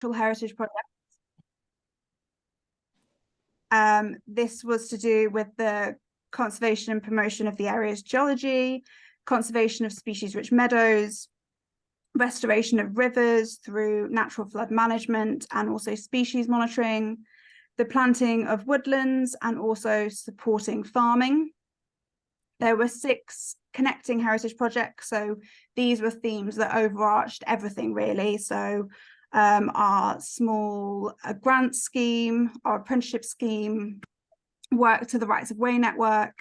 heritage project. This was to do with the conservation and promotion of the area's geology, conservation of species-rich meadows, restoration of rivers through natural flood management and also species monitoring, the planting of woodlands, and also supporting farming. There were 6 connecting heritage projects, so these were themes that overarched everything really. So our small grant scheme, our apprenticeship scheme, work to the Rights of Way network,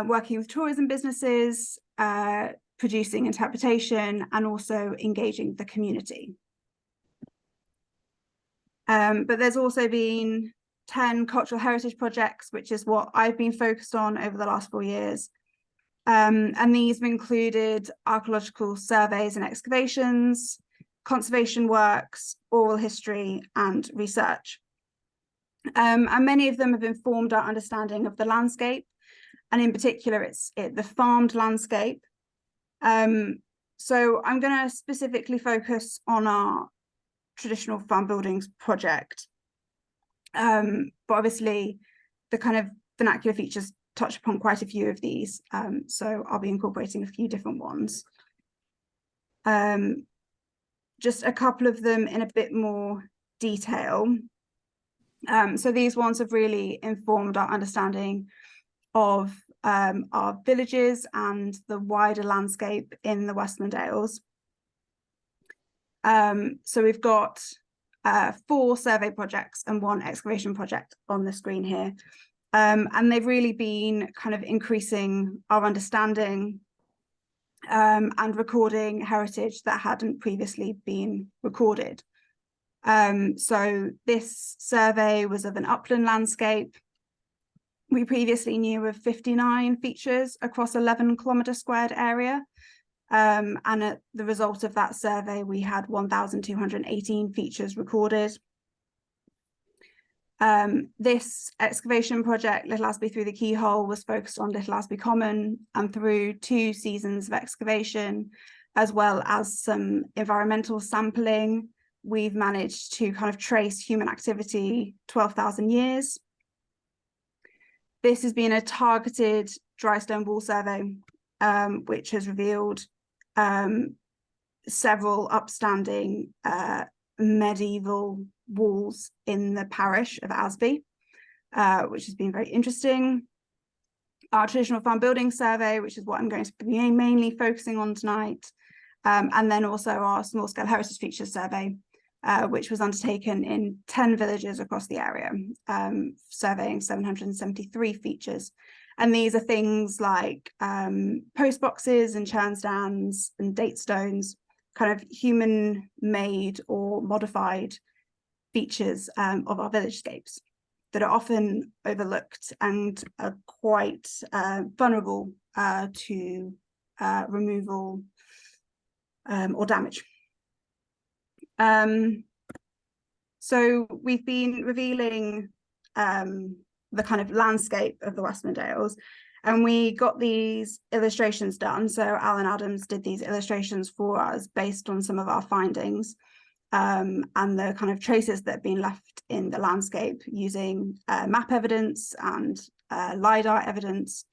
working with tourism businesses, producing interpretation, and also engaging the community. But there's also been 10 cultural heritage projects, which is what I've been focused on over the last 4 years. And these have included archaeological surveys and excavations, conservation works, oral history, and research. And many of them have informed our understanding of the landscape, and in particular, it's the farmed landscape. So I'm going to specifically focus on our traditional farm buildings project. But obviously, the kind of vernacular features touch upon quite a few of these, so I'll be incorporating a few different ones. Just a couple of them in a bit more detail. So these ones have really informed our understanding of our villages and the wider landscape in the Westmorland Dales. So we've got 4 survey projects and 1 excavation project on the screen here. And they've really been kind of increasing our understanding and recording heritage that hadn't previously been recorded. So this survey was of an upland landscape. We previously knew of 59 features across 11 kilometre squared area. And at the result of that survey, we had 1,218 features recorded. This excavation project, Little Asby Through the Keyhole, was focused on Little Asby Common, and through 2 seasons of excavation, as well as some environmental sampling, we've managed to kind of trace human activity 12,000 years. This has been a targeted dry stone wall survey, which has revealed several upstanding medieval walls in the parish of Asby, which has been very interesting. Our traditional farm building survey, which is what I'm going to be mainly focusing on tonight, and then also our small scale heritage features survey, which was undertaken in 10 villages across the area, surveying 773 features. And these are things like post boxes and churn stands and date stones, kind of human-made or modified features of our village-scapes that are often overlooked and are quite vulnerable to removal or damage. So we've been revealing the kind of landscape of the Westmorland Dales, and we got these illustrations done. So Alan Adams did these illustrations for us based on some of our findings and the kind of traces that have been left in the landscape using map evidence and LiDAR evidence.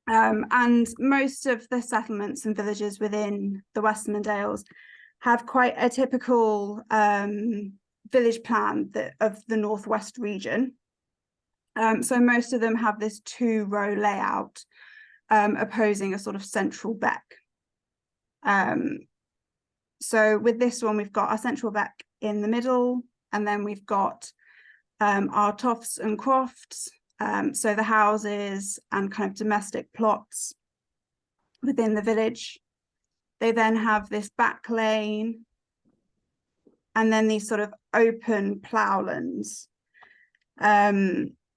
And most of the settlements and villages within the Westmorland Dales have quite a typical village plan of the northwest region. So most of them have this 2-row layout opposing a sort of central beck. So with this one, we've got our central beck in the middle, and then we've got our tofts and crofts, so the houses and kind of domestic plots within the village. They then have this back lane, and then these sort of open ploughlands,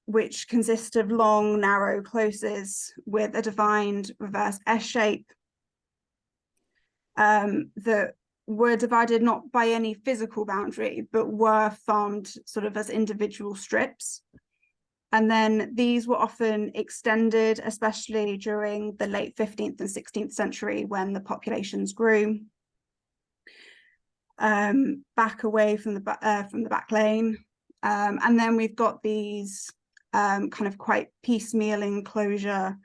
which consist of long, narrow closes with a defined reverse S shape that were divided not by any physical boundary, but were farmed sort of as individual strips. And then these were often extended, especially during the late 15th and 16th century when the populations grew. back away from the back lane. And then we've got these kind of quite piecemeal enclosure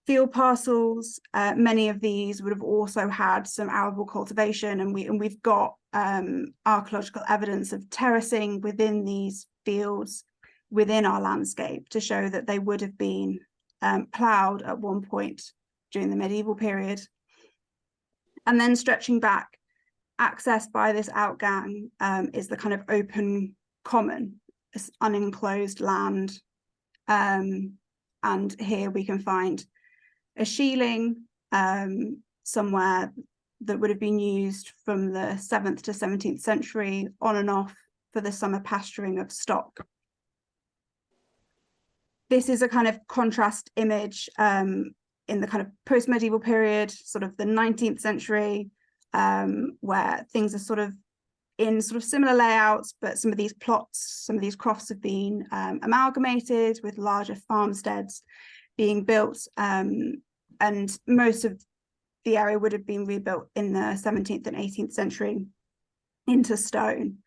field parcels. Many of these would have also had some arable cultivation, and we've got archaeological evidence of terracing within these fields within our landscape to show that they would have been ploughed at one point during the medieval period. And then stretching back, accessed by this outgang is the kind of open common, this unenclosed land. And here we can find a shieling somewhere that would have been used from the 7th to 17th century on and off for the summer pasturing of stock. This is a kind of contrast image in the kind of post-medieval period, sort of the 19th century, where things are sort of in sort of similar layouts, but some of these plots, some of these crofts have been amalgamated with larger farmsteads being built, and most of the area would have been rebuilt in the 17th and 18th century into stone,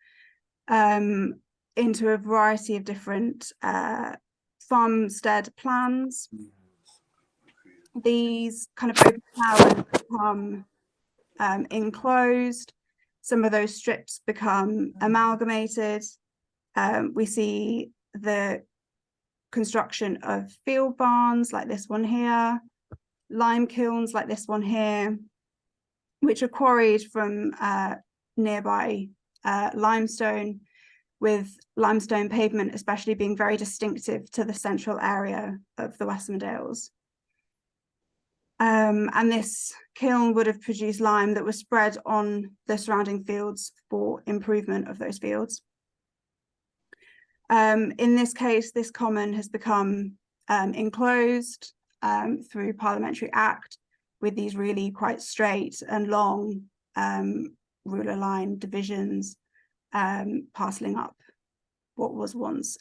into a variety of different farmstead plans. These kind of open towers become enclosed. Some of those strips become amalgamated. We see the construction of field barns like this one here, lime kilns like this one here, which are quarried from nearby limestone, with limestone pavement especially being very distinctive to the central area of the Westmorland Dales. And this kiln would have produced lime that was spread on the surrounding fields for improvement of those fields. In this case, this common has become enclosed through Parliamentary Act with these really quite straight and long ruler line divisions parceling up what was once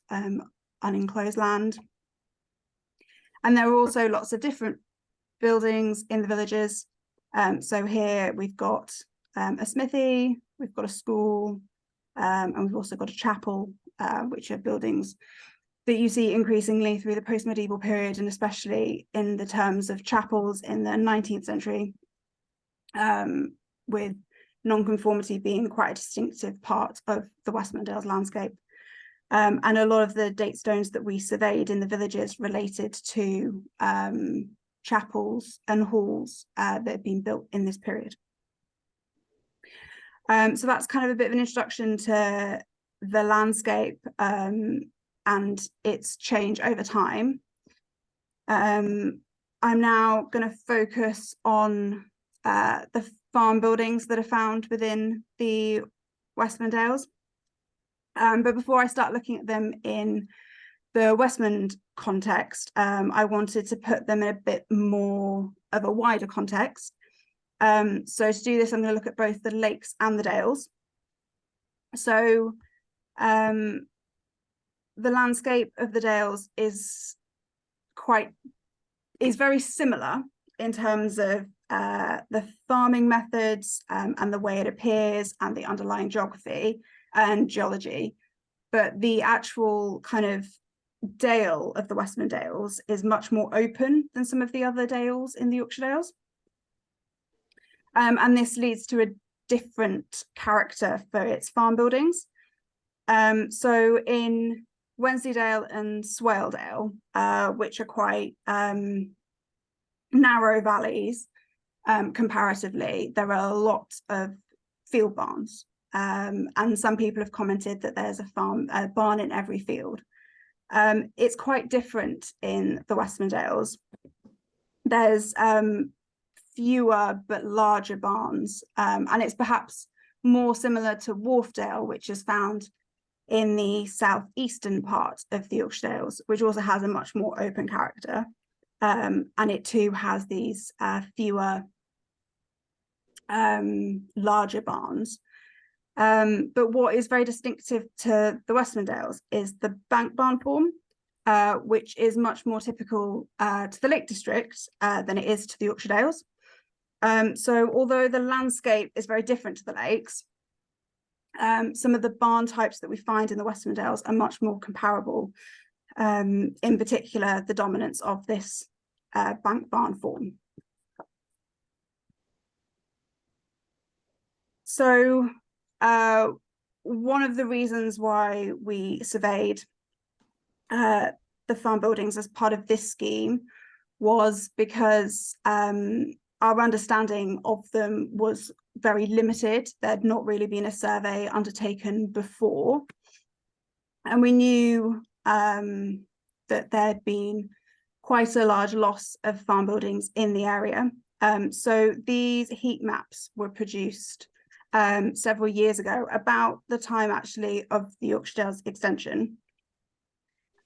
unenclosed land. And there are also lots of different buildings in the villages. So here we've got a smithy, we've got a school, and we've also got a chapel, which are buildings that you see increasingly through the post-medieval period, and especially in the terms of chapels in the 19th century, with non-conformity being quite a distinctive part of the Westmorland Dales landscape. And a lot of the date stones that we surveyed in the villages related to chapels and halls that have been built in this period. So that's kind of a bit of an introduction to the landscape and its change over time. I'm now going to focus on the farm buildings that are found within the Westmorland Dales. But before I start looking at them in the Westmorland context, I wanted to put them in a bit more of a wider context. So to do this, I'm going to look at both the lakes and the dales. So the landscape of the dales is very similar in terms of the farming methods and the way it appears and the underlying geography and geology, but the actual kind of dale of the Westmorland Dales is much more open than some of the other dales in the Yorkshire Dales. And this leads to a different character for its farm buildings. So in Wensleydale and Swaledale, which are quite narrow valleys comparatively, there are a lot of field barns. And some people have commented that there's a barn in every field. It's quite different in the Westmorland Dales. There's fewer but larger barns, and it's perhaps more similar to Wharfdale, which is found in the southeastern part of the Yorkshire Dales, which also has a much more open character, and it too has these fewer larger barns. But what is very distinctive to the Westmorland Dales is the bank barn form, which is much more typical to the Lake District than it is to the Yorkshire Dales. So although the landscape is very different to the lakes, Some of the barn types that we find in the Westmorland Dales are much more comparable, in particular the dominance of this bank barn form. So one of the reasons why we surveyed the farm buildings as part of this scheme was because our understanding of them was very limited. There'd not really been a survey undertaken before. And we knew that there'd been quite a large loss of farm buildings in the area. So these heat maps were produced several years ago, about the time actually of the Yorkshire Dales extension.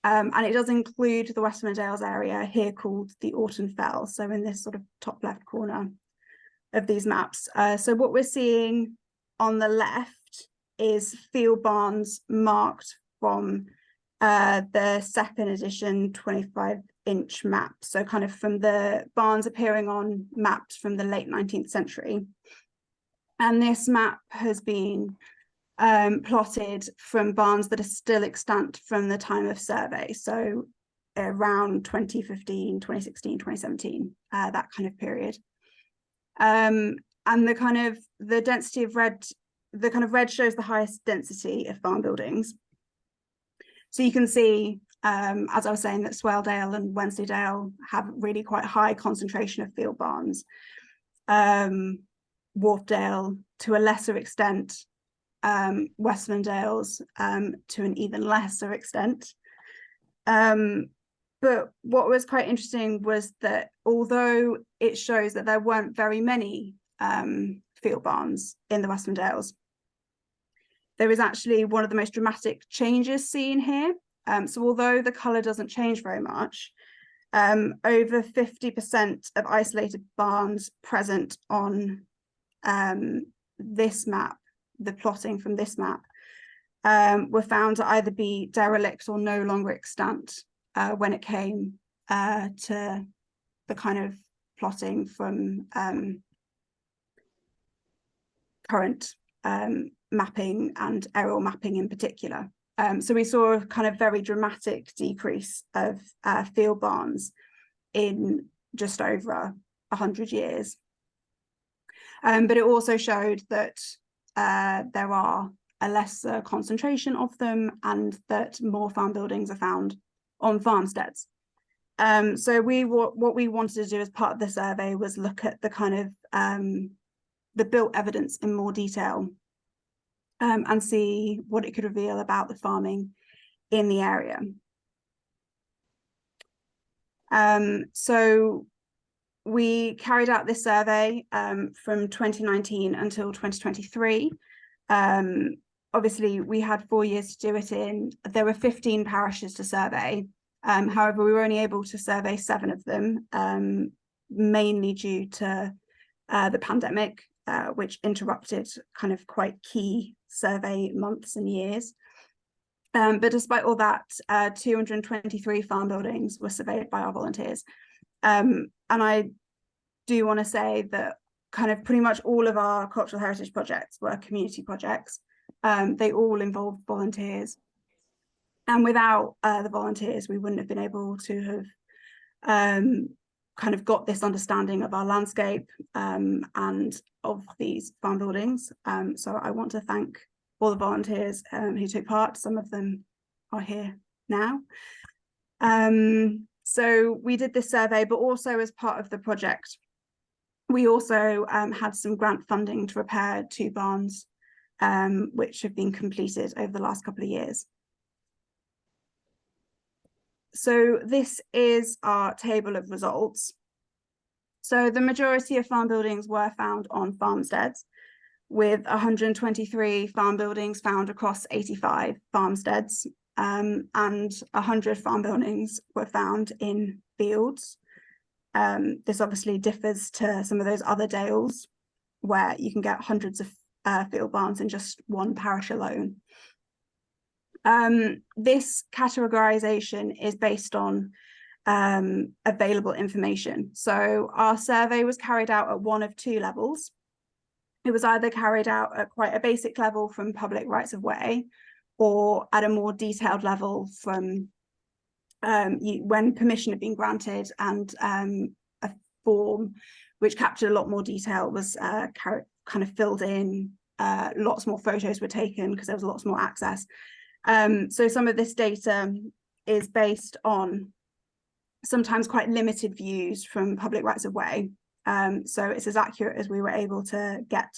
And it does include the Westmorland Dales area here called the Orton Fell, so in this sort of top left corner of these maps. So what we're seeing on the left is field barns marked from the second edition 25-inch map, so kind of from the barns appearing on maps from the late 19th century. And this map has been plotted from barns that are still extant from the time of survey, so around 2015, 2016, 2017, that kind of period. And the density of red, the kind of red shows the highest density of farm buildings. So you can see, as I was saying, that Swaledale and Wensleydale have really quite high concentration of field barns. Wharfdale, to a lesser extent, Westmorland Dales to an even lesser extent. But what was quite interesting was that although it shows that there weren't very many field barns in the Westmorland Dales, there is actually one of the most dramatic changes seen here. So although the colour doesn't change very much, over 50% of isolated barns present on this map, the plotting from this map, were found to either be derelict or no longer extant when it came to the kind of plotting from current mapping and aerial mapping in particular. So we saw a kind of very dramatic decrease of field barns in just over 100 years. But it also showed that there are a lesser concentration of them and that more farm buildings are found on farmsteads. So what we wanted to do as part of the survey was look at the kind of the built evidence in more detail and see what it could reveal about the farming in the area. So we carried out this survey from 2019 until 2023. Obviously, we had 4 years to do it in. There were 15 parishes to survey. However, we were only able to survey 7 of them, mainly due to the pandemic, which interrupted kind of quite key survey months and years. But despite all that, 223 farm buildings were surveyed by our volunteers. And I do want to say that kind of pretty much all of our cultural heritage projects were community projects. They all involved volunteers. And without the volunteers, we wouldn't have been able to have kind of got this understanding of our landscape and of these farm buildings. So I want to thank all the volunteers who took part. Some of them are here now. So we did this survey, but also as part of the project, we also had some grant funding to repair 2 barns, which have been completed over the last couple of years. So this is our table of results. So the majority of farm buildings were found on farmsteads, with 123 farm buildings found across 85 farmsteads, and 100 farm buildings were found in fields. This obviously differs to some of those other dales where you can get hundreds of field barns in just one parish alone. This categorization is based on available information. So our survey was carried out at one of 2 levels. It was either carried out at quite a basic level from public rights of way, or at a more detailed level from when permission had been granted, and a form which captured a lot more detail was kind of filled in. Lots more photos were taken because there was lots more access. So some of this data is based on sometimes quite limited views from public rights of way. So it's as accurate as we were able to get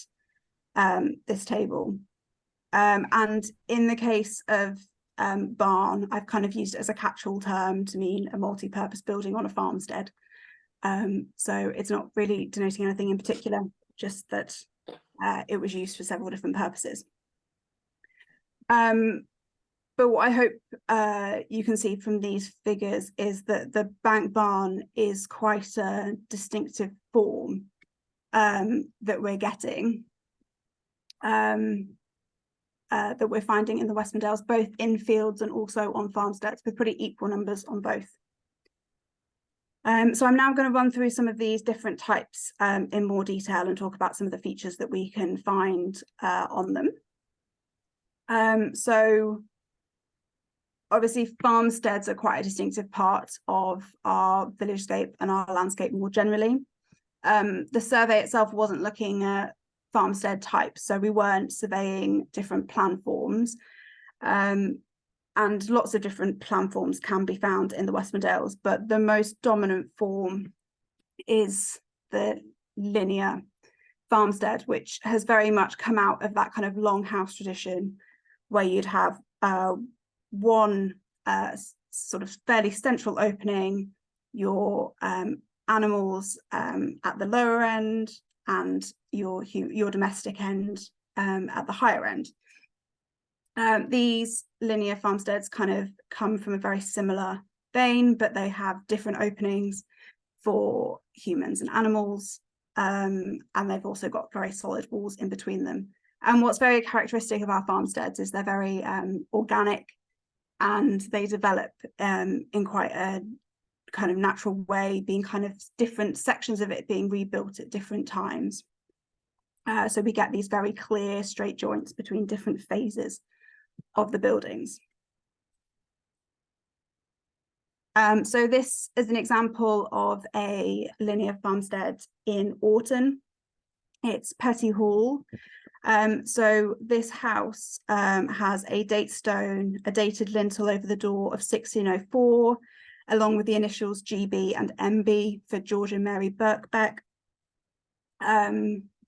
this table. And in the case of barn, I've kind of used it as a catch-all term to mean a multi-purpose building on a farmstead. So it's not really denoting anything in particular, just that it was used for several different purposes. But what I hope you can see from these figures is that the bank barn is quite a distinctive form that we're getting, that we're finding in the Westmorland Dales, both in fields and also on farmsteads, with pretty equal numbers on both. So I'm now going to run through some of these different types in more detail and talk about some of the features that we can find on them. So obviously farmsteads are quite a distinctive part of our villagescape and our landscape more generally. The survey itself wasn't looking at farmstead types, so we weren't surveying different plan forms. And lots of different plan forms can be found in the Westmorland Dales, but the most dominant form is the linear farmstead, which has very much come out of that kind of longhouse tradition, where you'd have one sort of fairly central opening, your animals at the lower end, and your domestic end at the higher end. These linear farmsteads kind of come from a very similar vein, but they have different openings for humans and animals, and they've also got very solid walls in between them. And what's very characteristic of our farmsteads is they're very organic, and they develop in quite a kind of natural way, being kind of different sections of it being rebuilt at different times. So we get these very clear straight joints between different phases of the buildings. So this is an example of a linear farmstead in Orton. It's Petty Hall. So this house has a date stone, a dated lintel over the door of 1604, along with the initials GB and MB for George and Mary Birkbeck.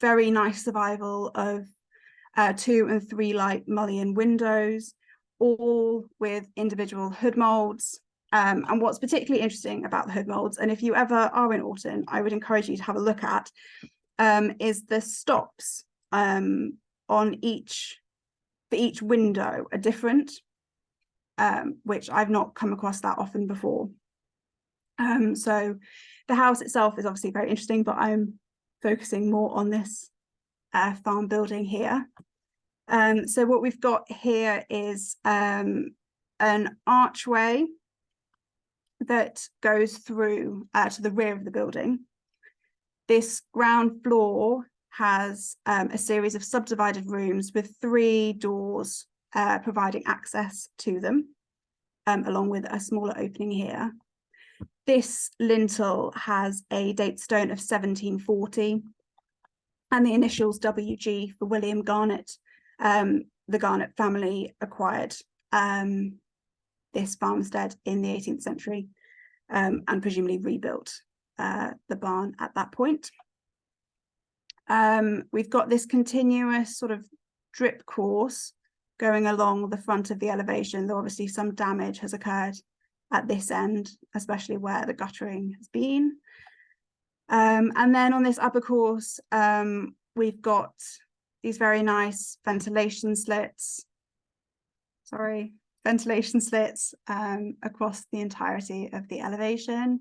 Very nice survival of 2 and 3 light mullion windows, all with individual hood molds. And what's particularly interesting about the hood molds, and if you ever are in Orton, I would encourage you to have a look at, is the stops on for each window are different, which I've not come across that often before. So the house itself is obviously very interesting, but I'm focusing more on this farm building here. So what we've got here is an archway that goes through to the rear of the building. This ground floor has a series of subdivided rooms with 3 doors providing access to them, along with a smaller opening here. This lintel has a date stone of 1740 and the initials WG for William Garnet. The Garnet family acquired this farmstead in the 18th century and presumably rebuilt the barn at that point. We've got this continuous sort of drip course going along the front of the elevation, though obviously some damage has occurred at this end, especially where the guttering has been. And then on this upper course, we've got these very nice ventilation slits across the entirety of the elevation.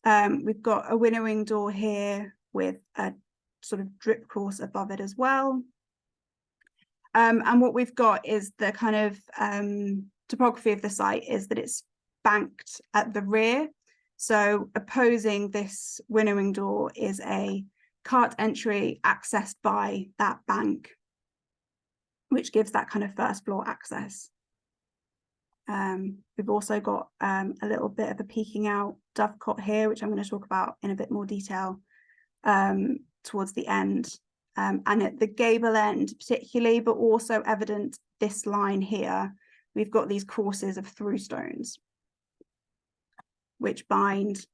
We've got a winnowing door here with a sort of drip course above it as well. And what we've got is the kind of topography of the site is that it's banked at the rear. So opposing this winnowing door is a cart entry accessed by that bank, which gives that kind of first floor access. We've also got a little bit of a peeking out dovecot here, which I'm going to talk about in a bit more detail towards the end. And at the gable end particularly, but also evident this line here, we've got these courses of through stones, which bind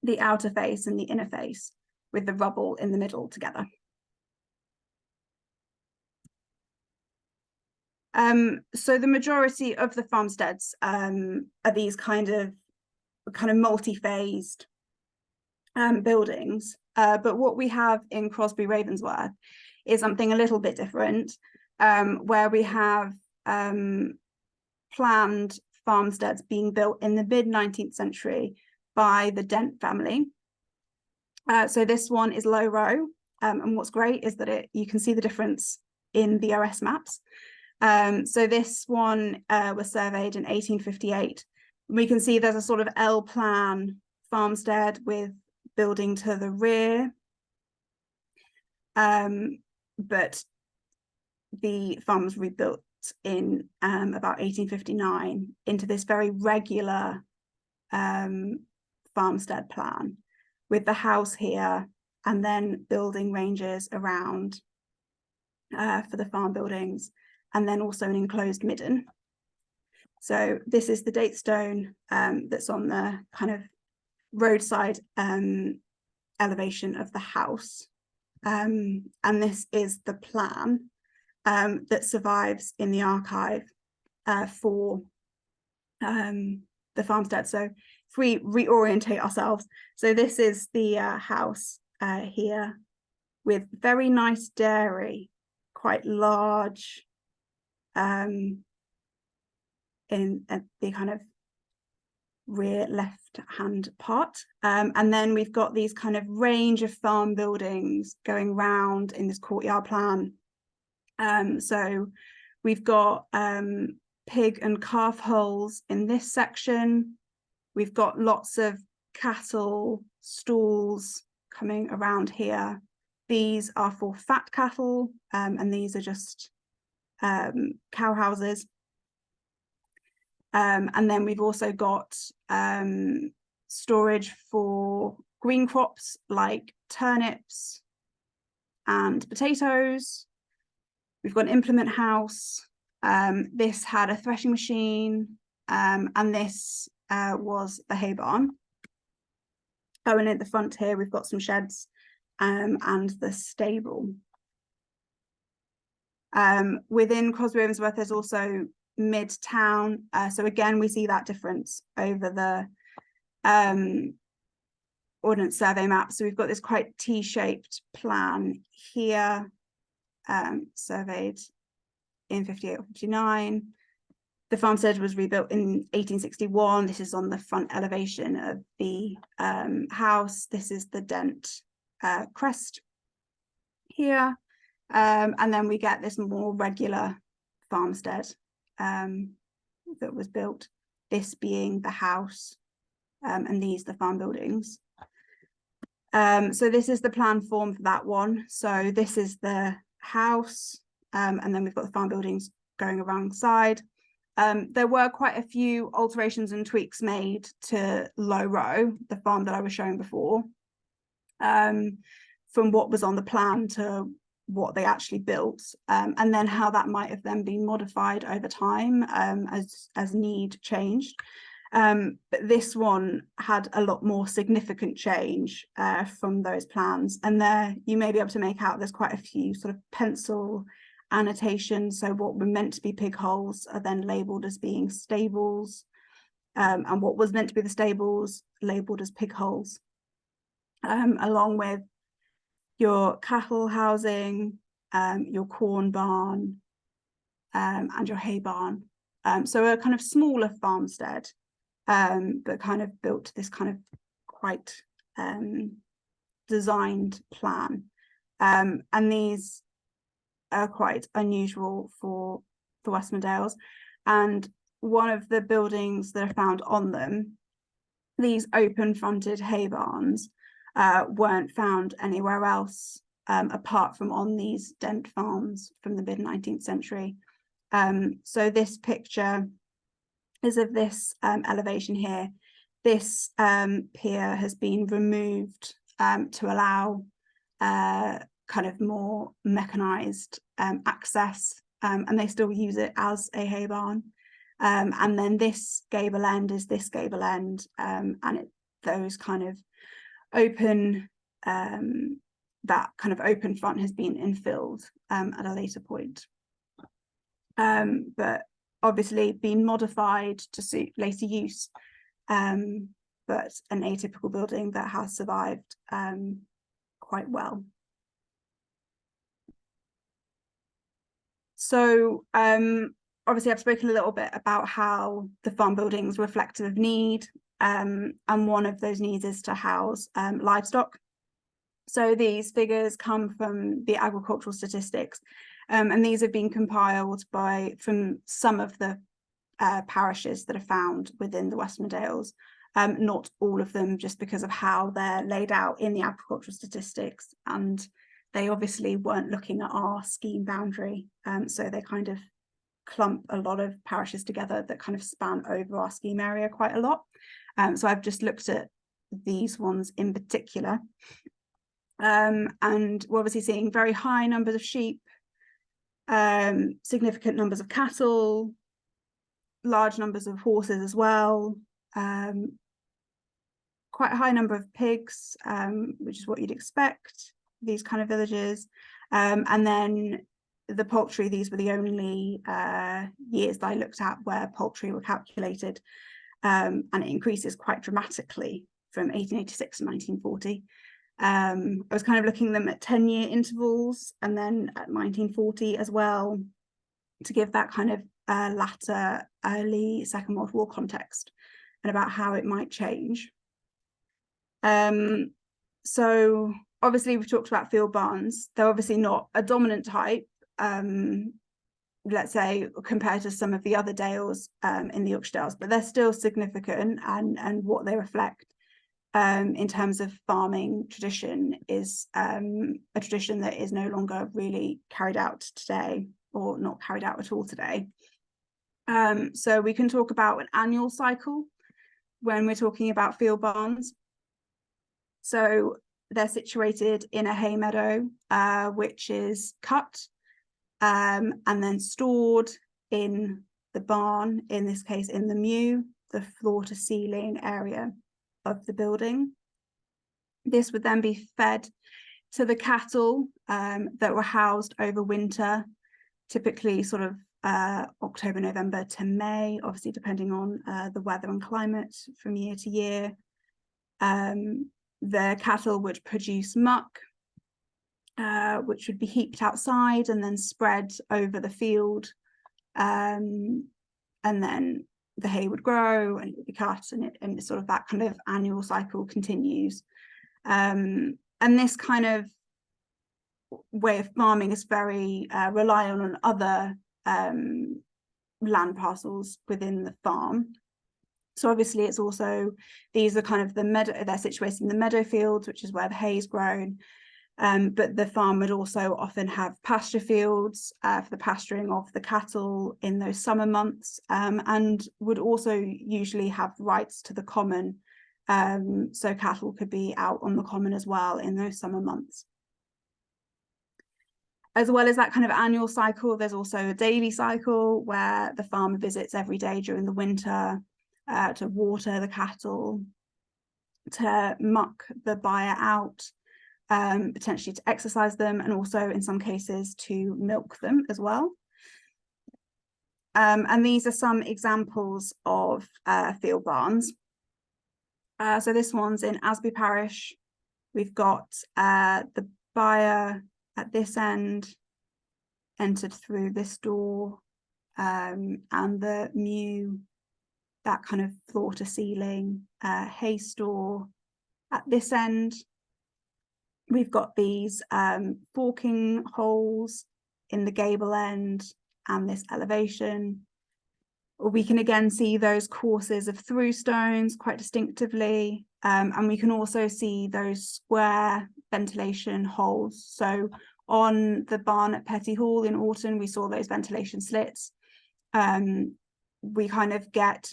the outer face and the inner face with the rubble in the middle together. So the majority of the farmsteads are these kind of multi-phased buildings, but what we have in Crosby Ravensworth is something a little bit different, where we have planned farmsteads being built in the mid-19th century by the Dent family. So this one is low row, and what's great is that you can see the difference in the OS maps. So this one was surveyed in 1858. We can see there's a sort of L-plan farmstead with building to the rear, but the farm was rebuilt in about 1859 into this very regular farmstead plan, with the house here and then building ranges around for the farm buildings, and then also an enclosed midden. So this is the date stone that's on the kind of roadside elevation of the house. And this is the plan that survives in the archive for the farmstead. So if we reorientate ourselves, so this is the house here with very nice dairy, quite large, in the kind of rear left hand part, and then we've got these kind of range of farm buildings going round in this courtyard plan. So we've got pig and calf holes in this section. We've got lots of cattle stalls coming around here. These are for fat cattle, and these are just cow houses. And then we've also got storage for green crops like turnips and potatoes. We've got an implement house. This had a threshing machine, and this was the hay barn. Oh, and at the front here, we've got some sheds and the stable. Within Crosby Ravensworth, there's also Midtown. So again, we see that difference over the Ordnance Survey map. So we've got this quite T-shaped plan here, surveyed in 58 or 59. The farmstead was rebuilt in 1861. This is on the front elevation of the house. This is the Dent crest here. And then we get this more regular farmstead that was built, this being the house, and these the farm buildings. So this is the plan form for that one. So this is the house, and then we've got the farm buildings going alongside. There were quite a few alterations and tweaks made to Low Row, the farm that I was showing before, from what was on the plan to what they actually built, and then how that might have then been modified over time as need changed. But this one had a lot more significant change from those plans, and there you may be able to make out there's quite a few sort of pencil annotations. So what were meant to be pig holes are then labelled as being stables, and what was meant to be the stables labelled as pig holes, along with your cattle housing, your corn barn, and your hay barn. So a kind of smaller farmstead, but kind of built this kind of quite designed plan. And these are quite unusual for the Westmorland Dales. And one of the buildings that are found on them, these open fronted hay barns, weren't found anywhere else apart from on these dent farms from the mid-19th century. So this picture is of this elevation here. This pier has been removed to allow kind of more mechanized access, and they still use it as a hay barn. And then this gable end is this gable end, and those kind of open, that kind of open front has been infilled at a later point. But obviously been modified to suit later use, but an atypical building that has survived quite well. So obviously I've spoken a little bit about how the farm buildings are reflective of need, and one of those needs is to house livestock. So these figures come from the agricultural statistics, and these have been compiled from some of the parishes that are found within the Westmorland Dales, not all of them, just because of how they're laid out in the agricultural statistics, and they obviously weren't looking at our scheme boundary, so they kind of clump a lot of parishes together that kind of span over our scheme area quite a lot. So I've just looked at these ones in particular, and we're obviously seeing very high numbers of sheep, significant numbers of cattle, large numbers of horses as well, quite a high number of pigs, which is what you'd expect, these kind of villages. And then the poultry, these were the only years that I looked at where poultry were calculated, and it increases quite dramatically from 1886 to 1940. I was kind of looking them at 10-year intervals, and then at 1940 as well, to give that kind of latter early Second World War context and about how it might change. So obviously we've talked about field barns. They're obviously not a dominant type, let's say, compared to some of the other dales in the Yorkshire Dales, but they're still significant, and what they reflect in terms of farming tradition is a tradition that is no longer really carried out today, or not carried out at all today. So we can talk about an annual cycle when we're talking about field barns. So they're situated in a hay meadow, which is cut and then stored in the barn, in this case in the mew, the floor to ceiling area of the building. This would then be fed to the cattle that were housed over winter, typically sort of October, November to May, obviously depending on the weather and climate from year to year. The cattle would produce muck, which would be heaped outside and then spread over the field, and then the hay would grow and it would be cut, and sort of that kind of annual cycle continues. And this kind of way of farming is very reliant on other land parcels within the farm. So obviously it's also, these are kind of the meadow, they're situated in the meadow fields, which is where the hay is grown. But the farm would also often have pasture fields for the pasturing of the cattle in those summer months, and would also usually have rights to the common, so cattle could be out on the common as well in those summer months. As well as that kind of annual cycle, there's also a daily cycle where the farmer visits every day during the winter to water the cattle, to muck the byre out, potentially to exercise them, and also in some cases to milk them as well. And these are some examples of field barns. So this one's in Asby Parish. We've got the byre at this end, entered through this door, and the mew, that kind of floor to ceiling, hay store at this end. We've got these forking holes in the gable end and this elevation. We can again see those courses of through stones quite distinctively, and we can also see those square ventilation holes. So on the barn at Petty Hall in Aughton, we saw those ventilation slits. We kind of get,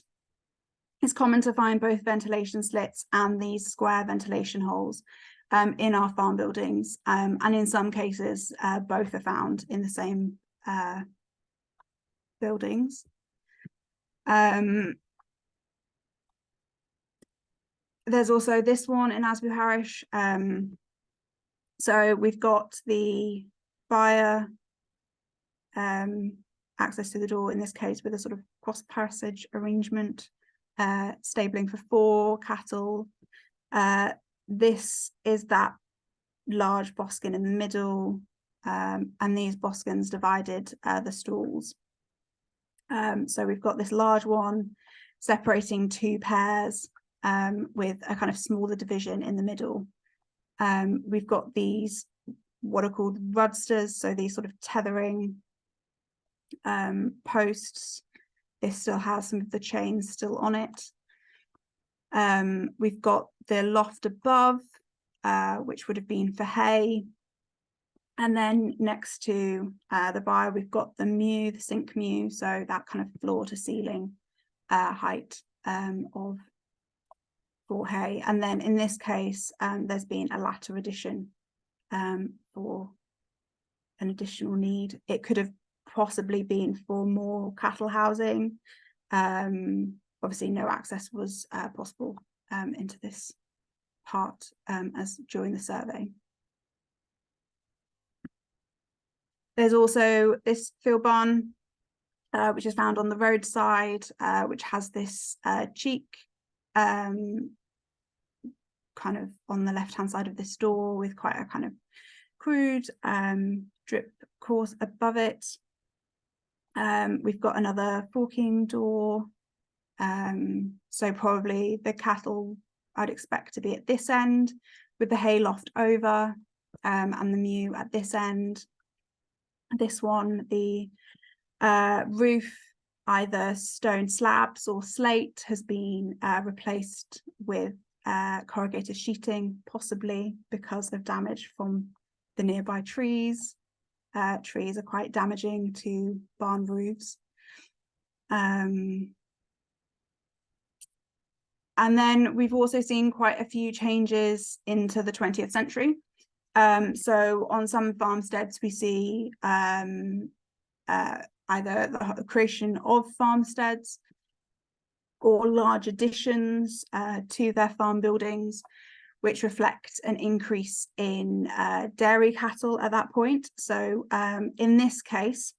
it's common to find both ventilation slits and these square ventilation holes in our farm buildings, and in some cases both are found in the same buildings. There's also this one in Asby Parish. So we've got the buyer access to the door, in this case with a sort of cross passage arrangement, stabling for 4 cattle. This is that large boskin in the middle, and these boskins divided the stalls. So we've got this large one separating 2 pairs, with a kind of smaller division in the middle. We've got these what are called rudsters, so these sort of tethering posts. This still has some of the chains still on it. We've got the loft above, which would have been for hay. And then next to the byre, we've got the mew, the sink mew, so that kind of floor to ceiling height of for hay. And then in this case, there's been a latter addition for an additional need. It could have possibly been for more cattle housing. Obviously no access was possible into this part as during the survey. There's also this field barn, which is found on the roadside, which has this cheek kind of on the left-hand side of this door with quite a kind of crude drip course above it. We've got another forking door, so probably the cattle I'd expect to be at this end with the hay loft over, and the mew at this end. This one, the roof, either stone slabs or slate, has been replaced with corrugated sheeting, possibly because of damage from the nearby trees. Trees are quite damaging to barn roofs. And then we've also seen quite a few changes into the 20th century. So on some farmsteads, we see either the creation of farmsteads or large additions to their farm buildings, which reflect an increase in dairy cattle at that point. So in this case,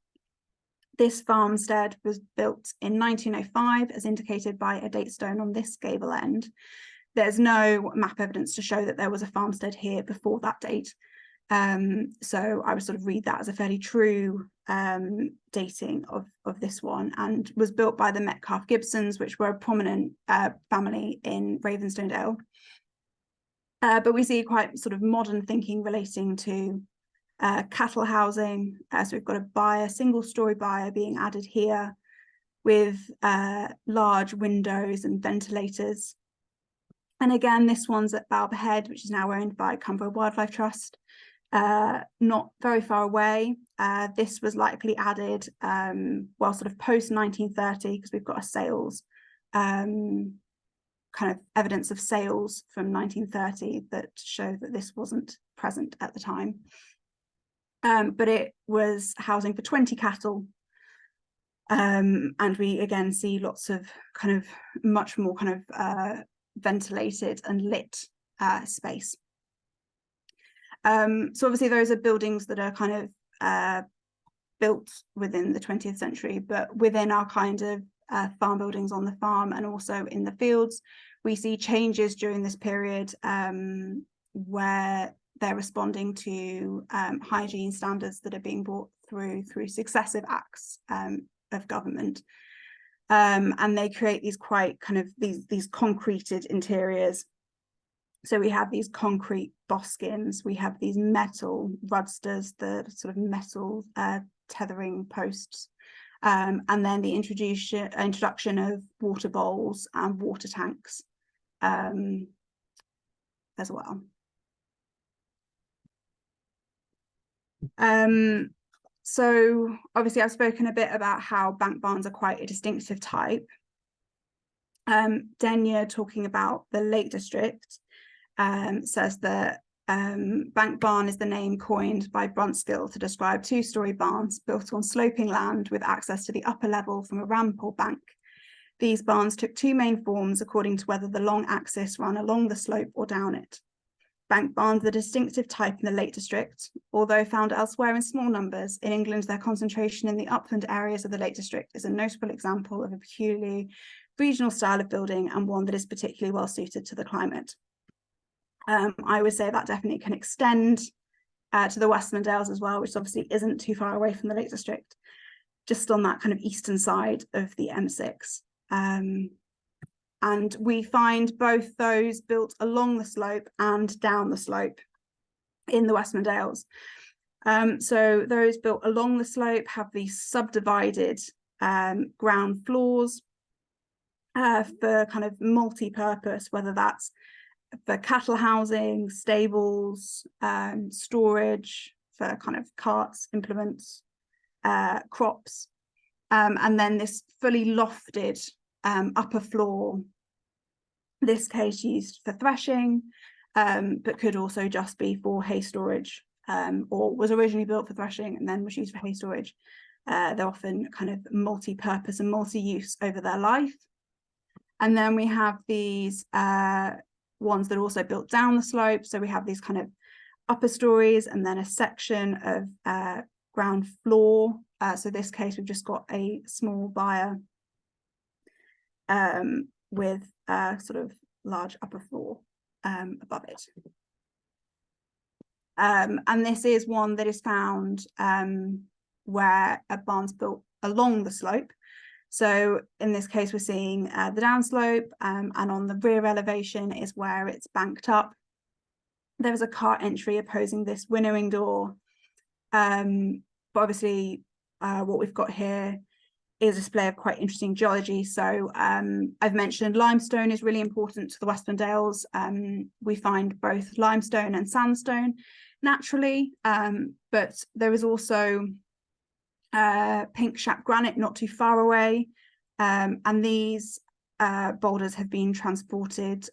this farmstead was built in 1905, as indicated by a date stone on this gable end. There's no map evidence to show that there was a farmstead here before that date. So I would sort of read that as a fairly true dating of this one, and was built by the Metcalfe Gibsons, which were a prominent family in Ravensdale. But we see quite sort of modern thinking relating to cattle housing. So we've got a byre, single-story byre being added here with large windows and ventilators. And again, this one's at Balber Head, which is now owned by Cumbria Wildlife Trust, not very far away. This was likely added, well, sort of post-1930, because we've got a sales, kind of evidence of sales from 1930 that show that this wasn't present at the time. But it was housing for 20 cattle. And we again see lots of kind of much more kind of ventilated and lit space. So obviously those are buildings that are kind of built within the 20th century, but within our kind of farm buildings on the farm and also in the fields, we see changes during this period where they're responding to hygiene standards that are being brought through successive acts of government. And they create these quite kind of these concreted interiors. So we have these concrete boskins, we have these metal rudsters, the sort of metal tethering posts, and then the introduction of water bowls and water tanks as well. So obviously I've spoken a bit about how bank barns are quite a distinctive type. Denyer, talking about the Lake District, says that bank barn is the name coined by Brunskill to describe two-storey barns built on sloping land with access to the upper level from a ramp or bank. These barns took two main forms according to whether the long axis ran along the slope or down it. Bank barns are the distinctive type in the Lake District. Although found elsewhere in small numbers, in England their concentration in the upland areas of the Lake District is a notable example of a peculiarly regional style of building and one that is particularly well suited to the climate. I would say that definitely can extend to the Westmorland Dales as well, which obviously isn't too far away from the Lake District, just on that kind of eastern side of the M6. And we find both those built along the slope and down the slope in the Westmorland Dales. So those built along the slope have these subdivided ground floors for kind of multi-purpose, whether that's for cattle housing, stables, storage for kind of carts, implements, crops, and then this fully lofted upper floor, this case used for threshing, but could also just be for hay storage, or was originally built for threshing and then was used for hay storage. They're often kind of multi-purpose and multi-use over their life. And then we have these ones that are also built down the slope. So we have these kind of upper stories and then a section of ground floor. So this case, we've just got a small byre with a sort of large upper floor above it. And this is one that is found where a barn's built along the slope. So in this case, we're seeing the downslope, and on the rear elevation is where it's banked up. There is a cart entry opposing this winnowing door. But obviously, what we've got here is a display of quite interesting geology. So I've mentioned limestone is really important to the Westmorland Dales. We find both limestone and sandstone naturally, but there is also pink shap granite not too far away, and these boulders have been transported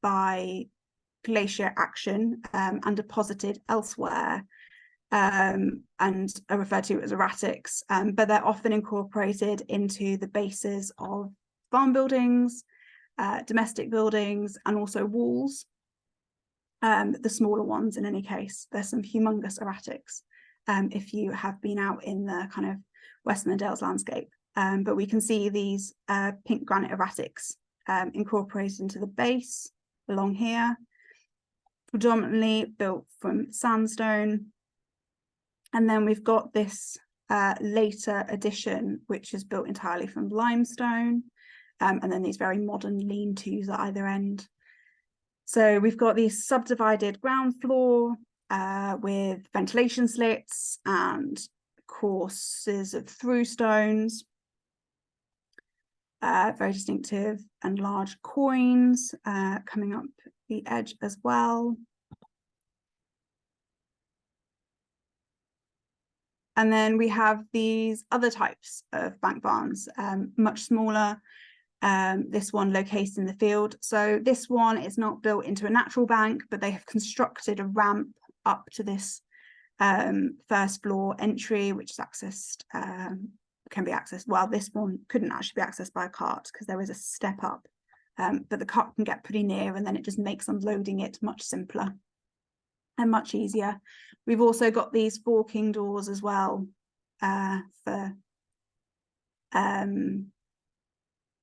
by glacier action and deposited elsewhere, and are referred to as erratics, but they're often incorporated into the bases of farm buildings, domestic buildings, and also walls. The smaller ones in any case. There's some humongous erratics if you have been out in the kind of Westmorland Dales landscape. But we can see these pink granite erratics incorporated into the base along here, predominantly built from sandstone. And then we've got this later addition, which is built entirely from limestone, and then these very modern lean-tos at either end. So we've got these subdivided ground floor with ventilation slits and courses of through stones, very distinctive, and large coins coming up the edge as well. And then we have these other types of bank barns, much smaller. This one located in the field. So this one is not built into a natural bank, but they have constructed a ramp up to this first floor entry, which is accessed, can be accessed. Well, this one couldn't actually be accessed by a cart because there is a step up, but the cart can get pretty near, and then it just makes unloading it much simpler and much easier. We've also got these forking doors as well for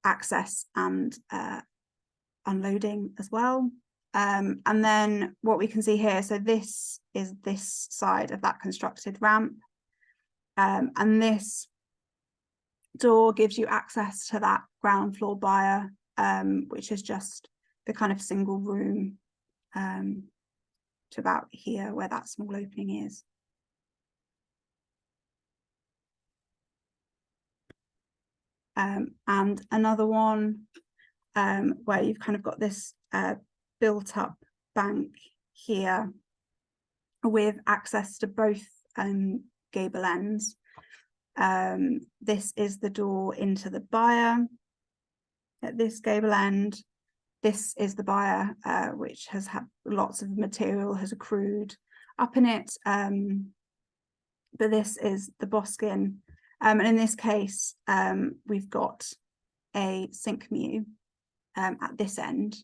access and unloading as well. And then what we can see here, so this is this side of that constructed ramp, and this door gives you access to that ground floor byre, which is just the kind of single room to about here where that small opening is. and another one where you've kind of got this built up bank here with access to both gable ends. This is the door into the byre at this gable end. This is the byre, which has had lots of material has accrued up in it. But this is the boskin. And in this case, we've got a sink mew at this end.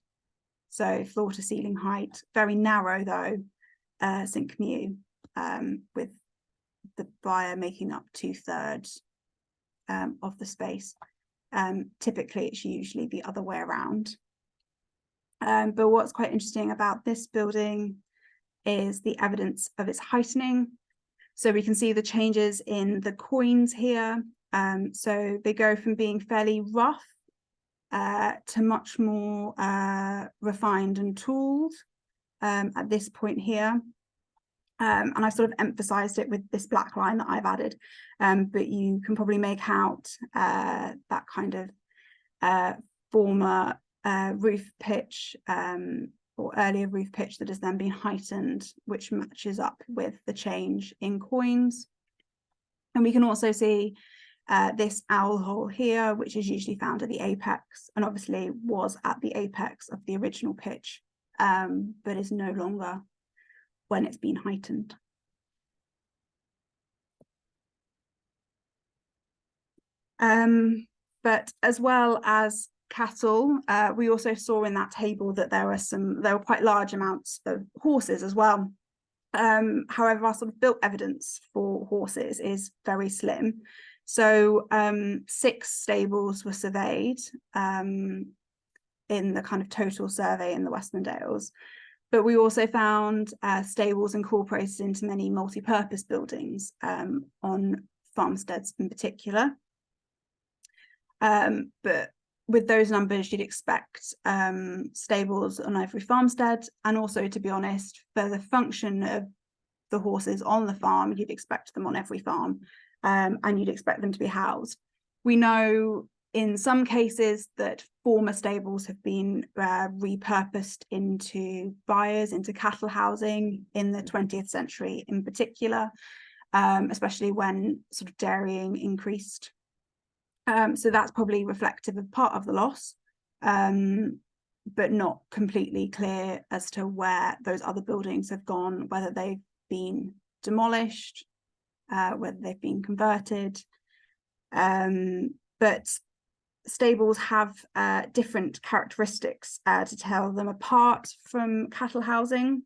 So floor to ceiling height, very narrow though, sink mew, with the byre making up 2/3 of the space. Typically, it's usually the other way around. But what's quite interesting about this building is the evidence of its heightening. So we can see the changes in the quoins here. So they go from being fairly rough to much more refined and tooled at this point here. And I've sort of emphasized it with this black line that I've added, but you can probably make out that kind of former roof pitch or earlier roof pitch that has then been heightened, which matches up with the change in quoins. And we can also see this owl hole here, which is usually found at the apex, and obviously was at the apex of the original pitch, but is no longer when it's been heightened. But as well as cattle, we also saw in that table that there were quite large amounts of horses as well. However, our sort of built evidence for horses is very slim. So 6 stables were surveyed in the kind of total survey in the Westmorland Dales. But we also found stables incorporated into many multi-purpose buildings on farmsteads in particular. But with those numbers, you'd expect stables on every farmstead, and also, to be honest, for the function of the horses on the farm, you'd expect them on every farm, and you'd expect them to be housed. We know in some cases that former stables have been repurposed into byres, into cattle housing in the 20th century in particular, especially when sort of dairying increased. So that's probably reflective of part of the loss, but not completely clear as to where those other buildings have gone, whether they've been demolished, whether they've been converted. But stables have different characteristics to tell them apart from cattle housing.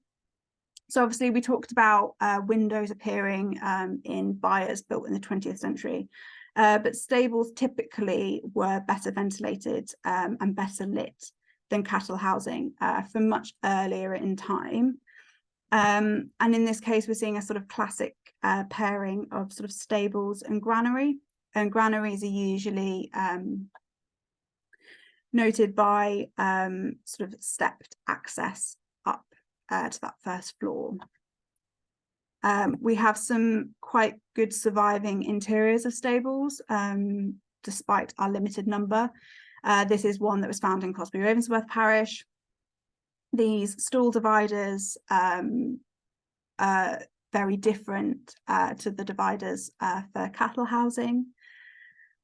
So obviously we talked about windows appearing in byres built in the 20th century. But stables typically were better ventilated and better lit than cattle housing from much earlier in time. And in this case, we're seeing a sort of classic pairing of sort of stables and granary. And granaries are usually noted by sort of stepped access up to that first floor. We have some quite good surviving interiors of stables, despite our limited number. This is one that was found in Crosby Ravensworth parish. These stall dividers are very different to the dividers for cattle housing.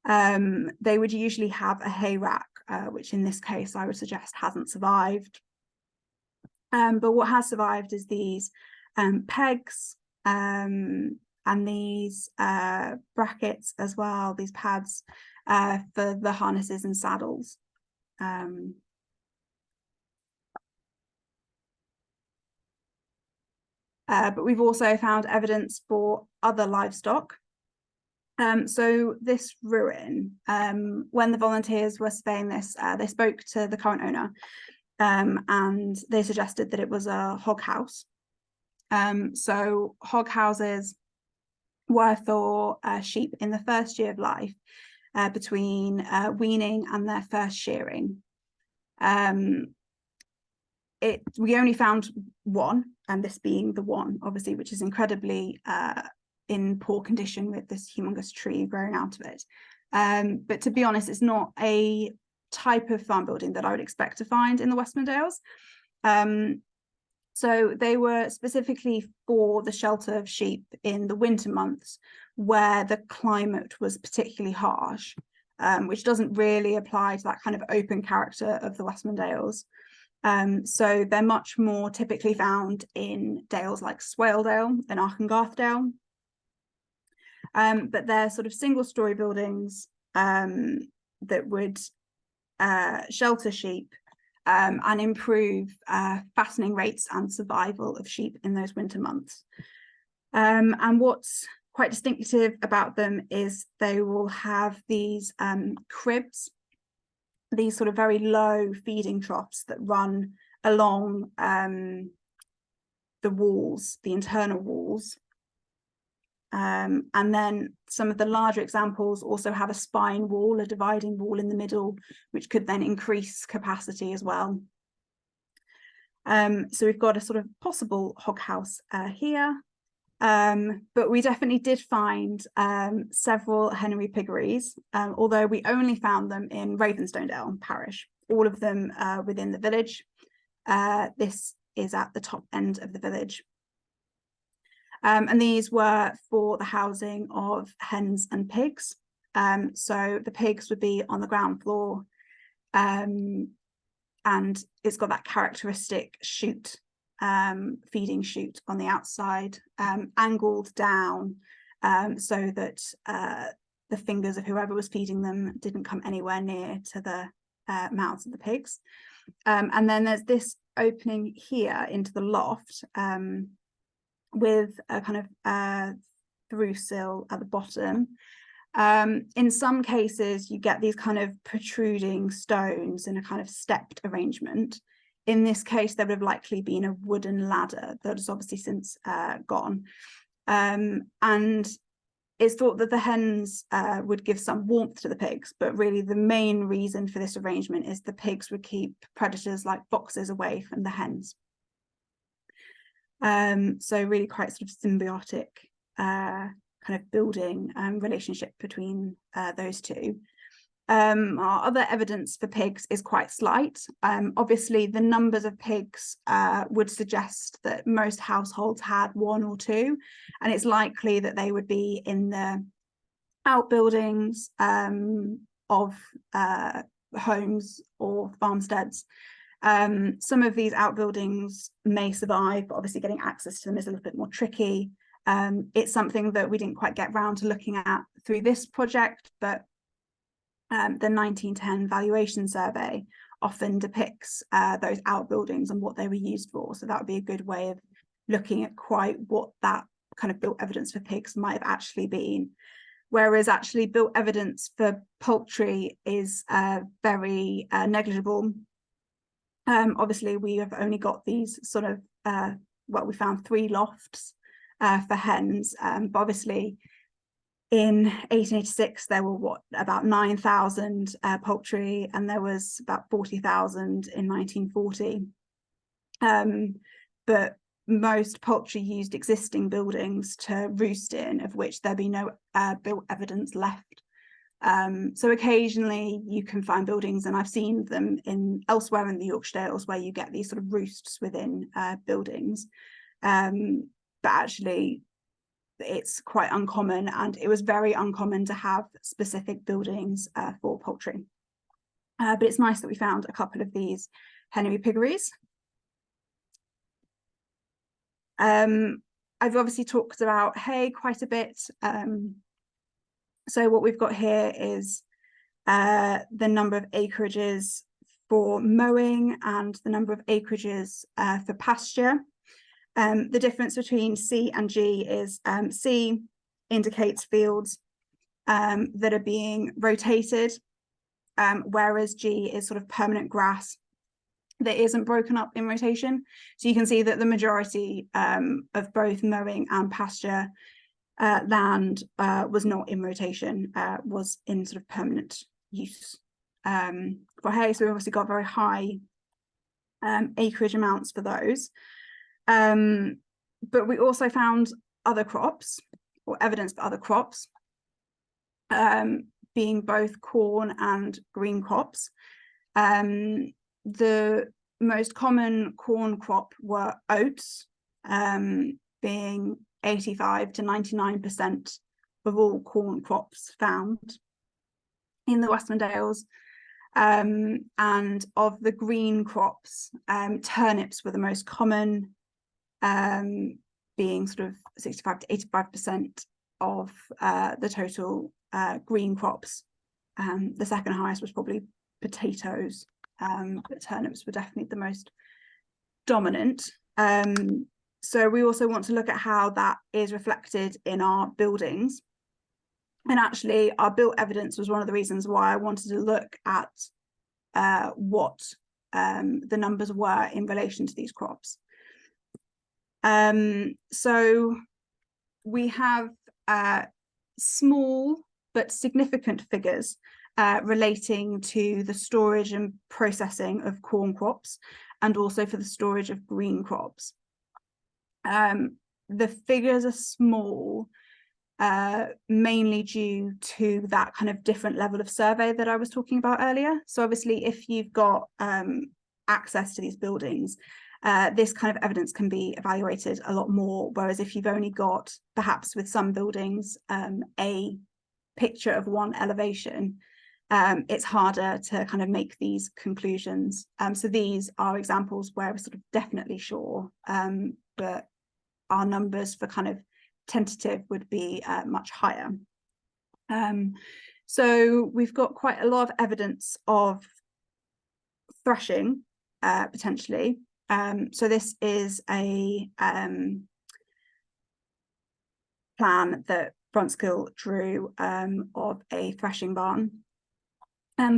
They would usually have a hay rack, which in this case I would suggest hasn't survived. But what has survived is these pegs, and these brackets as well, these pads for the harnesses and saddles. But we've also found evidence for other livestock. So this ruin, when the volunteers were surveying this, they spoke to the current owner, and they suggested that it was a hog house. So hog houses were for sheep in the first year of life, between weaning and their first shearing. We only found one, and this being the one, obviously, which is incredibly in poor condition with this humongous tree growing out of it. But to be honest, it's not a type of farm building that I would expect to find in the Westmorland Dales. So they were specifically for the shelter of sheep in the winter months where the climate was particularly harsh, which doesn't really apply to that kind of open character of the Westmorland Dales. So they're much more typically found in dales like Swaledale and Archengarthdale. But they're sort of single-story buildings that would shelter sheep and improve fattening rates and survival of sheep in those winter months. And what's quite distinctive about them is they will have these cribs, these sort of very low feeding troughs that run along the walls, the internal walls. And then some of the larger examples also have a spine wall, a dividing wall in the middle, which could then increase capacity as well. So we've got a sort of possible hog house here, but we definitely did find several Henry piggeries, although we only found them in Ravenstonedale parish, all of them within the village. This is at the top end of the village. And these were for the housing of hens and pigs. So the pigs would be on the ground floor, and it's got that characteristic chute, feeding chute on the outside, angled down so that the fingers of whoever was feeding them didn't come anywhere near to the mouths of the pigs. And then there's this opening here into the loft, with a kind of through sill at the bottom. In some cases, you get these kind of protruding stones in a kind of stepped arrangement. In this case, there would have likely been a wooden ladder that has obviously since gone. And it's thought that the hens would give some warmth to the pigs, but really the main reason for this arrangement is the pigs would keep predators like foxes away from the hens. So really quite sort of symbiotic kind of building relationship between those two. Our other evidence for pigs is quite slight. Obviously, the numbers of pigs would suggest that most households had one or two, and it's likely that they would be in the outbuildings of homes or farmsteads. Some of these outbuildings may survive, but obviously getting access to them is a little bit more tricky. It's something that we didn't quite get round to looking at through this project, but the 1910 valuation survey often depicts those outbuildings and what they were used for. So that would be a good way of looking at quite what that kind of built evidence for pigs might have actually been. Whereas actually built evidence for poultry is very negligible. Obviously, we have only got these sort of, well, we found 3 lofts for hens, but obviously in 1886, there were about 9,000 poultry, and there was about 40,000 in 1940. But most poultry used existing buildings to roost in, of which there be no built evidence left. So occasionally you can find buildings, and I've seen them elsewhere in the Yorkshire Dales, where you get these sort of roosts within buildings, but actually it's quite uncommon, and it was very uncommon to have specific buildings for poultry. But it's nice that we found a couple of these Henry piggeries. I've obviously talked about hay quite a bit. So what we've got here is the number of acreages for mowing and the number of acreages for pasture. The difference between C and G is C indicates fields that are being rotated, whereas G is sort of permanent grass that isn't broken up in rotation. So you can see that the majority of both mowing and pasture land was not in rotation, was in sort of permanent use for hay. So we've obviously got very high acreage amounts for those. But we also found other crops, or evidence for other crops, being both corn and green crops. The most common corn crop were oats, being 85 to 99% of all corn crops found in the Westmorland Dales. And of the green crops, turnips were the most common, being sort of 65 to 85% of the total green crops. The second highest was probably potatoes, but turnips were definitely the most dominant. So we also want to look at how that is reflected in our buildings. And actually, our built evidence was one of the reasons why I wanted to look at what the numbers were in relation to these crops. So we have small but significant figures relating to the storage and processing of corn crops, and also for the storage of green crops. The figures are small, mainly due to that kind of different level of survey that I was talking about earlier. So obviously, if you've got access to these buildings, this kind of evidence can be evaluated a lot more, whereas if you've only got, perhaps with some buildings, a picture of one elevation, it's harder to kind of make these conclusions. So these are examples where we're sort of definitely sure, but our numbers for kind of tentative would be much higher. So we've got quite a lot of evidence of threshing, potentially. So this is a plan that Brunskill drew of a threshing barn.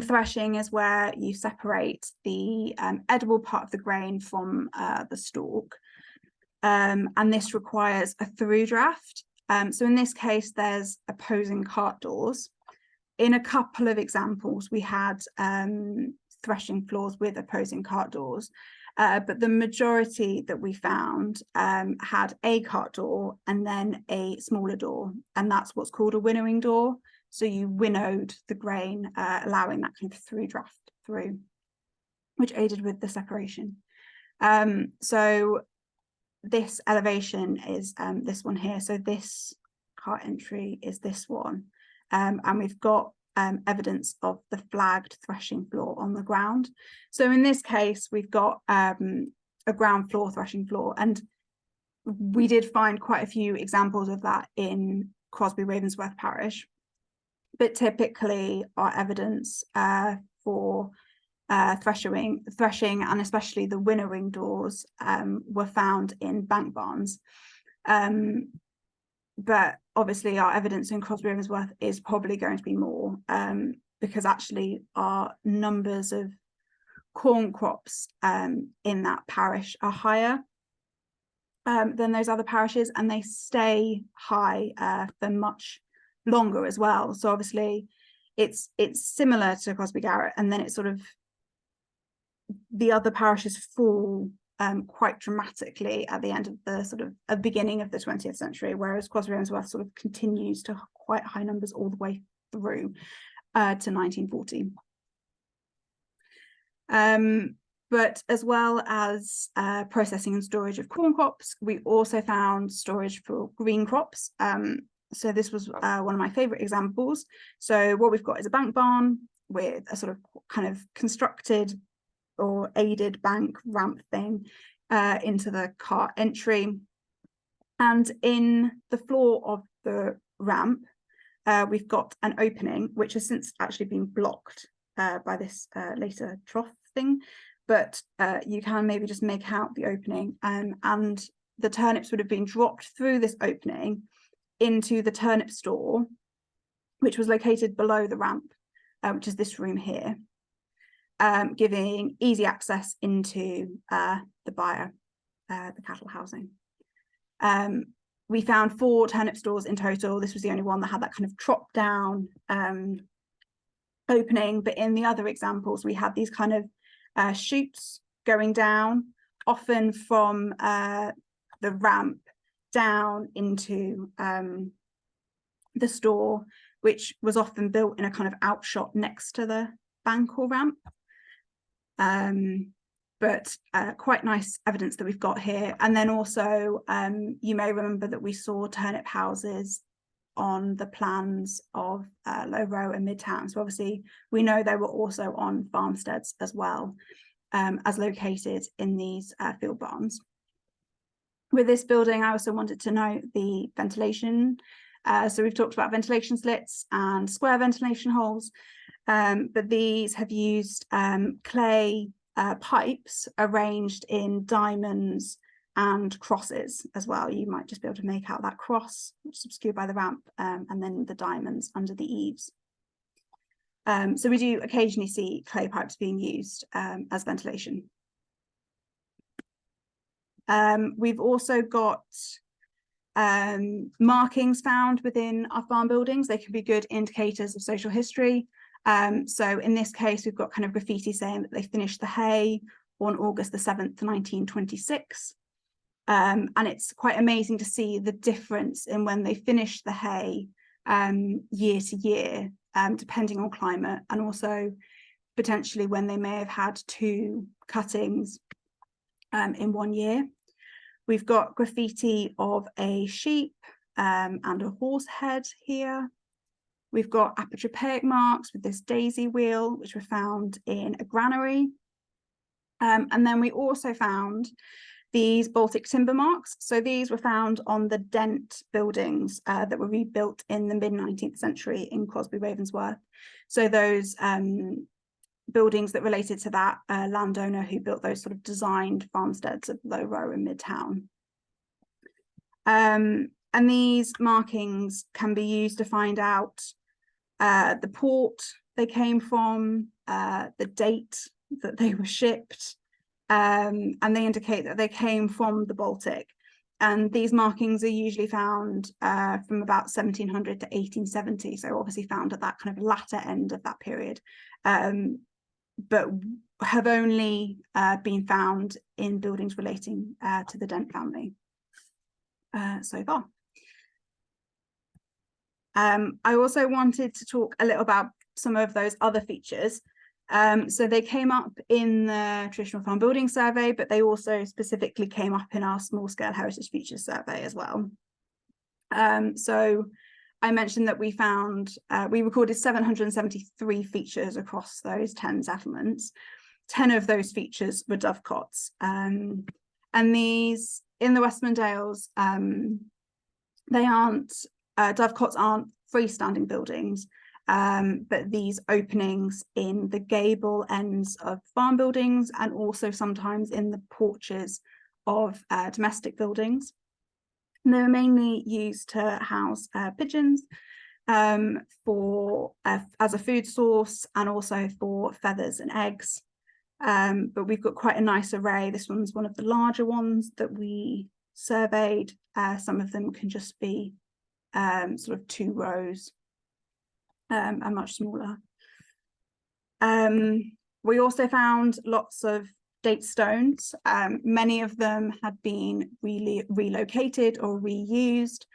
Threshing is where you separate the edible part of the grain from the stalk. And this requires a through draft. So in this case, there's opposing cart doors. In a couple of examples, we had threshing floors with opposing cart doors, but the majority that we found had a cart door and then a smaller door, and that's what's called a winnowing door. So you winnowed the grain, allowing that kind of through draft through, which aided with the separation. So this elevation is this one here. So this cart entry is this one. And we've got evidence of the flagged threshing floor on the ground. So in this case, we've got a ground floor threshing floor, and we did find quite a few examples of that in Crosby Ravensworth parish. But typically our evidence for threshing and especially the winnowing doors were found in bank barns. But obviously our evidence in Crosby Ravensworth is probably going to be more, because actually our numbers of corn crops in that parish are higher than those other parishes, and they stay high for much longer as well. So obviously it's similar to Crosby Garrett, and then it's sort of the other parishes fall quite dramatically at the end of the sort of beginning of the 20th century, whereas Crosby Ravensworth sort of continues to quite high numbers all the way through to 1940. But as well as processing and storage of corn crops, we also found storage for green crops. So this was one of my favorite examples. So what we've got is a bank barn with a sort of kind of constructed or aided bank ramp thing into the cart entry. And in the floor of the ramp, we've got an opening, which has since actually been blocked by this later trough thing. But you can maybe just make out the opening, and the turnips would have been dropped through this opening into the turnip store, which was located below the ramp, which is this room here, giving easy access into the byre, the cattle housing. We found 4 turnip stores in total. This was the only one that had that kind of drop down opening, but in the other examples, we had these kind of chutes going down, often from the ramp down into the store, which was often built in a kind of outshot next to the bank or ramp. But quite nice evidence that we've got here. And then also, you may remember that we saw turnip houses on the plans of Low Row and Midtown. So obviously we know they were also on farmsteads as well, as located in these field barns. With this building, I also wanted to note the ventilation. So we've talked about ventilation slits and square ventilation holes, but these have used clay pipes arranged in diamonds and crosses as well. You might just be able to make out that cross, which is obscured by the ramp, and then the diamonds under the eaves. So we do occasionally see clay pipes being used as ventilation. We've also got markings found within our farm buildings. They can be good indicators of social history. So in this case, we've got kind of graffiti saying that they finished the hay on August the 7th, 1926. And it's quite amazing to see the difference in when they finish the hay year to year, depending on climate, and also potentially when they may have had 2 cuttings in 1 year. We've got graffiti of a sheep and a horse head here. We've got apotropaic marks with this daisy wheel, which were found in a granary. And then we also found these Baltic timber marks. So these were found on the Dent buildings that were rebuilt in the mid-19th century in Crosby Ravensworth. So those buildings that related to that landowner who built those sort of designed farmsteads of Low Row and Midtown. And these markings can be used to find out the port they came from, the date that they were shipped, and they indicate that they came from the Baltic. And these markings are usually found from about 1700 to 1870, so obviously found at that kind of latter end of that period, but have only been found in buildings relating to the Dent family so far. I also wanted to talk a little about some of those other features. So they came up in the traditional farm building survey, but they also specifically came up in our small scale heritage features survey as well. So I mentioned that we found, we recorded 773 features across those 10 settlements. 10 of those features were dovecots. And these, in the Westmorland Dales, they aren't, dovecots aren't freestanding buildings, but these openings in the gable ends of farm buildings and also sometimes in the porches of domestic buildings. And they were mainly used to house pigeons for as a food source and also for feathers and eggs. But we've got quite a nice array. This one's one of the larger ones that we surveyed. Some of them can just be sort of 2 rows and much smaller. We also found lots of date stones. Many of them had been really relocated or reused,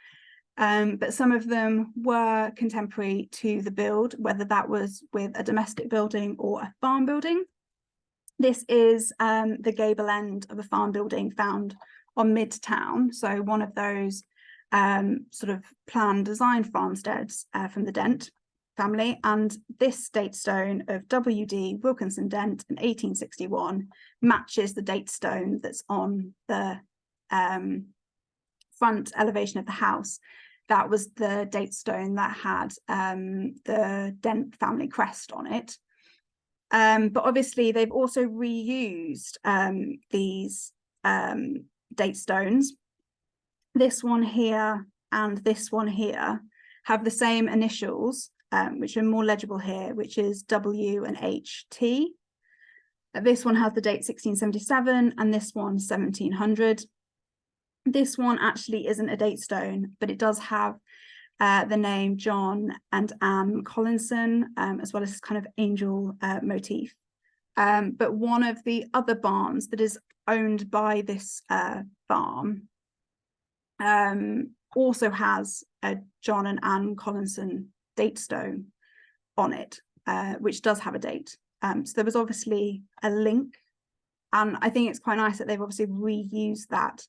but some of them were contemporary to the build, whether that was with a domestic building or a farm building. This is the gable end of a farm building found on Midtown, so one of those sort of planned design farmsteads from the Dent family. And this date stone of W.D. Wilkinson Dent in 1861 matches the date stone that's on the front elevation of the house. That was the date stone that had the Dent family crest on it. But obviously they've also reused these date stones. This one here and this one here have the same initials, which are more legible here, which is W and HT. This one has the date 1677 and this one 1700. This one actually isn't a date stone, but it does have the name John and Anne Collinson, as well as this kind of angel motif. But one of the other barns that is owned by this farm also has a John and Anne Collinson date stone on it, which does have a date. So there was obviously a link, and I think it's quite nice that they've obviously reused that.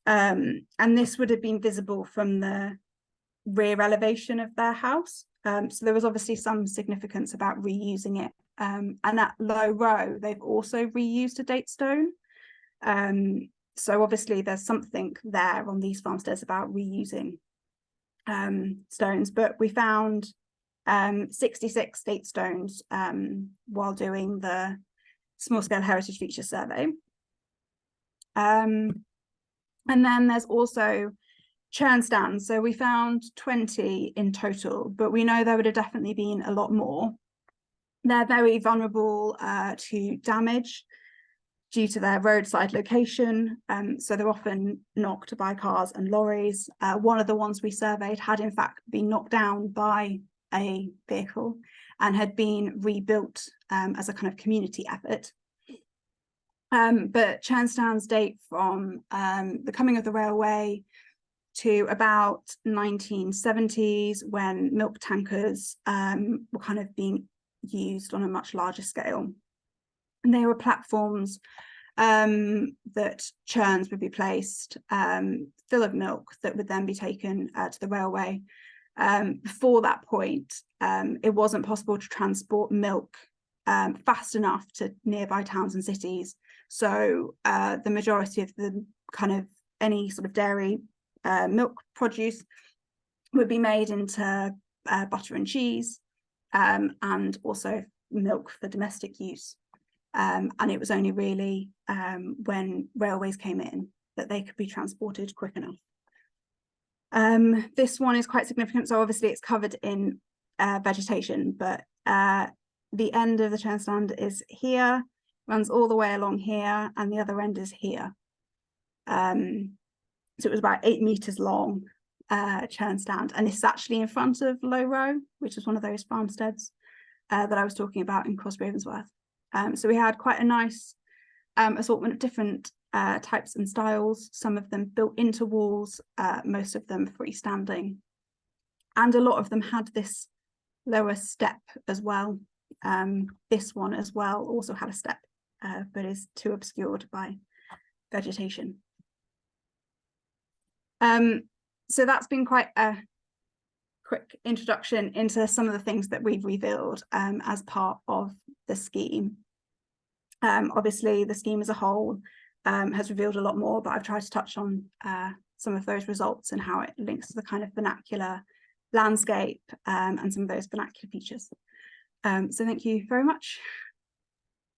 And this would have been visible from the rear elevation of their house. So there was obviously some significance about reusing it. And at Low Row, they've also reused a date stone. So obviously there's something there on these farmsteads about reusing stones, but we found 66 date stones while doing the small scale heritage feature survey. And then there's also churn stands. So we found 20 in total, but we know there would have definitely been a lot more. They're very vulnerable to damage due to their roadside location. So they're often knocked by cars and lorries. One of the ones we surveyed had in fact been knocked down by a vehicle and had been rebuilt as a kind of community effort. But churn stands date from the coming of the railway to about 1970s, when milk tankers were kind of being used on a much larger scale. And they were platforms that churns would be placed full of milk that would then be taken to the railway. Before that point, it wasn't possible to transport milk fast enough to nearby towns and cities. So the majority of the kind of any sort of dairy milk produce would be made into butter and cheese, and also milk for domestic use. And it was only really when railways came in that they could be transported quick enough. This one is quite significant. So obviously it's covered in vegetation, but the end of the churn stand is here, runs all the way along here, and the other end is here. So it was about 8 meters long churn stand, and it's actually in front of Low Row, which is one of those farmsteads that I was talking about in Cross Ravensworth. So we had quite a nice assortment of different types and styles, some of them built into walls, most of them freestanding, and a lot of them had this lower step as well. This one as well also had a step, but is too obscured by vegetation. So that's been quite a quick introduction into some of the things that we've revealed as part of the scheme. Obviously the scheme as a whole has revealed a lot more, but I've tried to touch on some of those results and how it links to the kind of vernacular landscape and some of those vernacular features. So thank you very much.